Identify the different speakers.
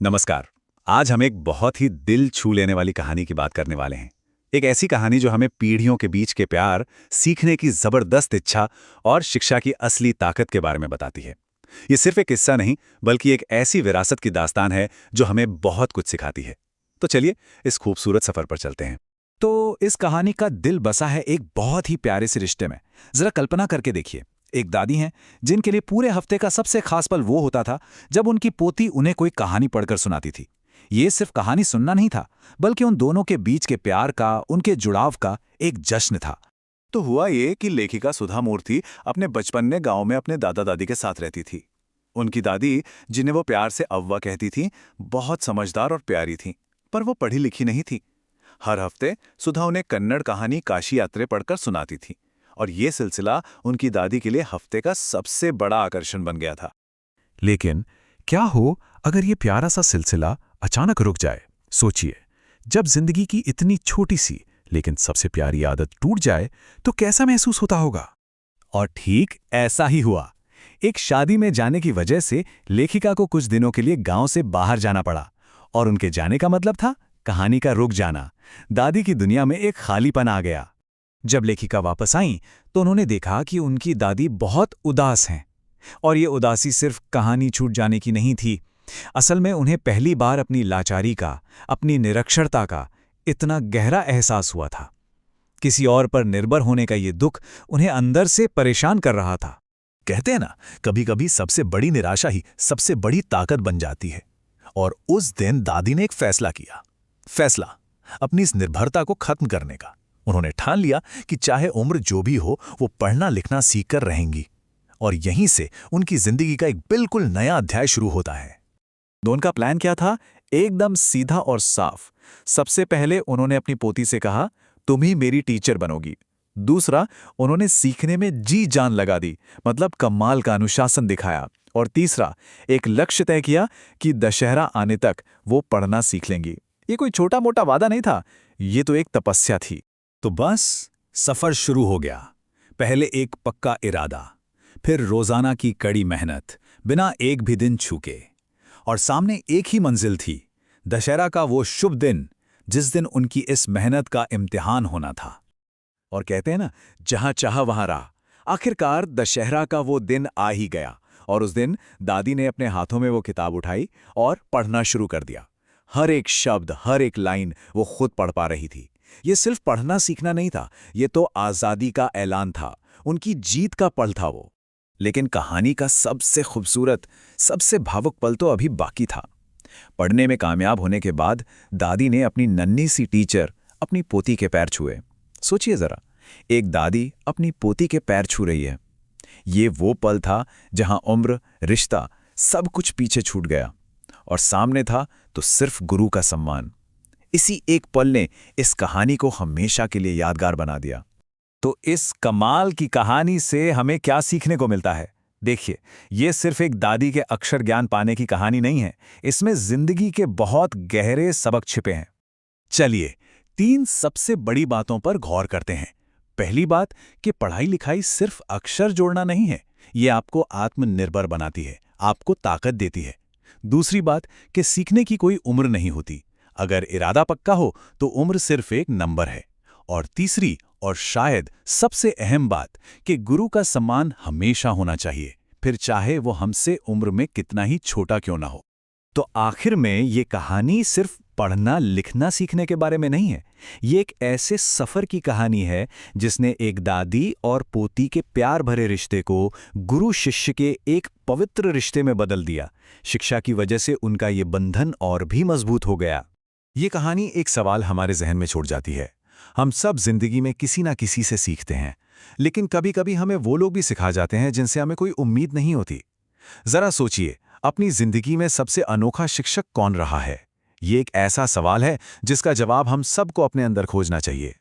Speaker 1: नमस्कार। आज हम एक बहुत ही दिल छू लेने वाली कहानी की बात करने वाले हैं। एक ऐसी कहानी जो हमें पीढ़ियों के बीच के प्यार, सीखने की जबरदस्त इच्छा और शिक्षा की असली ताकत के बारे में बताती है। ये सिर्फ एक किस्सा नहीं, बल्कि एक ऐसी विरासत की दास्तान है जो हमें बहुत कुछ सिखाती है। तो चलिए इस खूबसूरत सफर पर चलते हैं।
Speaker 2: तो इस कहानी का दिल बसा है एक बहुत ही प्यारे से रिश्ते में। जरा कल्पना करके देखिए, एक दादी हैं जिनके लिए पूरे हफ्ते का सबसे खास पल वो होता था जब उनकी पोती उन्हें कोई कहानी पढ़कर सुनाती थी। ये सिर्फ कहानी सुनना नहीं था, बल्कि उन दोनों के बीच के प्यार का, उनके जुड़ाव का एक जश्न था।
Speaker 1: तो हुआ ये कि लेखिका सुधा मूर्ति अपने बचपन में गांव में अपने दादा दादी के साथ रहती थी। उनकी दादी, जिन्हें वो प्यार से अव्वा कहती थी, बहुत समझदार और प्यारी थी, पर वो पढ़ी लिखी नहीं थी। हर हफ्ते सुधा उन्हें कन्नड़ कहानी काशी यात्रे पढ़कर सुनाती थी, और ये सिलसिला उनकी दादी के लिए हफ्ते का सबसे बड़ा आकर्षण बन गया था।
Speaker 2: लेकिन क्या हो अगर ये प्यारा सा सिलसिला अचानक रुक जाए? सोचिए, जब जिंदगी की इतनी छोटी सी लेकिन सबसे प्यारी आदत टूट जाए तो कैसा महसूस होता होगा। और ठीक ऐसा ही हुआ। एक शादी में जाने की वजह से लेखिका को कुछ दिनों के लिए गांव से बाहर जाना पड़ा, और उनके जाने का मतलब था कहानी का रुक जाना। दादी की दुनिया में एक खालीपन आ गया। जब लेखिका वापस आईं तो उन्होंने देखा कि उनकी दादी बहुत उदास हैं। और ये उदासी सिर्फ कहानी छूट जाने की नहीं थी। असल में उन्हें पहली बार अपनी लाचारी का, अपनी निरक्षरता का इतना गहरा एहसास हुआ था। किसी और पर निर्भर होने का ये दुख उन्हें अंदर से परेशान कर रहा था।
Speaker 3: कहते हैं ना, कभी कभी सबसे बड़ी निराशा ही सबसे बड़ी ताकत बन जाती है। और उस दिन दादी ने एक फैसला किया। फैसला अपनी इस निर्भरता को खत्म करने का। उन्होंने ठान लिया कि चाहे उम्र जो भी हो, वो पढ़ना लिखना सीखकर रहेंगी। और यहीं से उनकी जिंदगी का एक बिल्कुल नया अध्याय शुरू होता है।
Speaker 2: उनका प्लान क्या था? एकदम सीधा और साफ। सबसे पहले उन्होंने अपनी पोती से कहा, तुम ही मेरी टीचर बनोगी। दूसरा, उन्होंने सीखने में जी जान लगा दी, मतलब कमाल का अनुशासन दिखाया। और तीसरा, एक लक्ष्य तय किया कि दशहरा आने तक वो पढ़ना सीख लेंगी। ये कोई छोटा मोटा वादा नहीं था, ये तो एक तपस्या थी।
Speaker 1: तो बस सफर शुरू हो गया। पहले एक पक्का इरादा, फिर रोजाना की कड़ी मेहनत, बिना एक भी दिन चूके। और सामने एक ही मंजिल थी, दशहरा का वो शुभ दिन, जिस दिन उनकी इस मेहनत का इम्तिहान होना था।
Speaker 2: और कहते हैं ना, जहां चाह वहां राह। आखिरकार दशहरा का वो दिन आ ही गया। और उस दिन दादी ने अपने हाथों में वो किताब उठाई और पढ़ना शुरू कर दिया। हर एक शब्द, हर एक लाइन वो खुद पढ़ पा रही थी। ये सिर्फ पढ़ना सीखना नहीं था, ये तो आज़ादी का ऐलान था, उनकी जीत का पल था वो। लेकिन कहानी का सबसे खूबसूरत, सबसे भावुक पल तो अभी बाकी था। पढ़ने में कामयाब होने के बाद दादी ने अपनी नन्ही सी टीचर, अपनी पोती के पैर छुए। सोचिए जरा, एक दादी अपनी पोती के पैर छू रही है। ये वो पल था जहां उम्र, रिश्ता, सब कुछ पीछे छूट गया, और सामने था तो सिर्फ गुरु का सम्मान। इसी एक पल ने इस कहानी को हमेशा के लिए यादगार बना दिया। तो इस कमाल की कहानी से हमें क्या सीखने को मिलता है? देखिए, ये सिर्फ एक दादी के अक्षर ज्ञान पाने की कहानी नहीं है, इसमें जिंदगी के बहुत गहरे सबक छिपे हैं। चलिए, 3 सबसे बड़ी बातों पर गौर करते हैं। पहली बात कि पढ़ाई लिखाई सिर्फ अक्षर जोड़ना नहीं है, ये आपको आत्मनिर्भर बनाती है, आपको ताकत देती है। दूसरी बात कि सीखने की कोई उम्र नहीं होती, अगर इरादा पक्का हो तो उम्र सिर्फ एक नंबर है। और तीसरी और शायद सबसे अहम बात कि गुरु का सम्मान हमेशा होना चाहिए, फिर चाहे वो हमसे उम्र में कितना ही छोटा क्यों ना हो। तो आखिर में ये कहानी सिर्फ पढ़ना लिखना सीखने के बारे में नहीं है, ये एक ऐसे सफर की कहानी है जिसने एक दादी और पोती के प्यार भरे रिश्ते को गुरु शिष्य के एक पवित्र रिश्ते में बदल दिया। शिक्षा की वजह से उनका ये बंधन और भी मजबूत हो गया। ये कहानी एक सवाल हमारे जहन में छोड़ जाती है। हम सब जिंदगी में किसी ना किसी से सीखते हैं, लेकिन कभी कभी हमें वो लोग भी सिखा जाते हैं जिनसे हमें कोई उम्मीद नहीं होती। जरा सोचिए, अपनी जिंदगी में सबसे अनोखा शिक्षक कौन रहा है? ये एक ऐसा सवाल है जिसका जवाब हम सबको अपने अंदर खोजना चाहिए।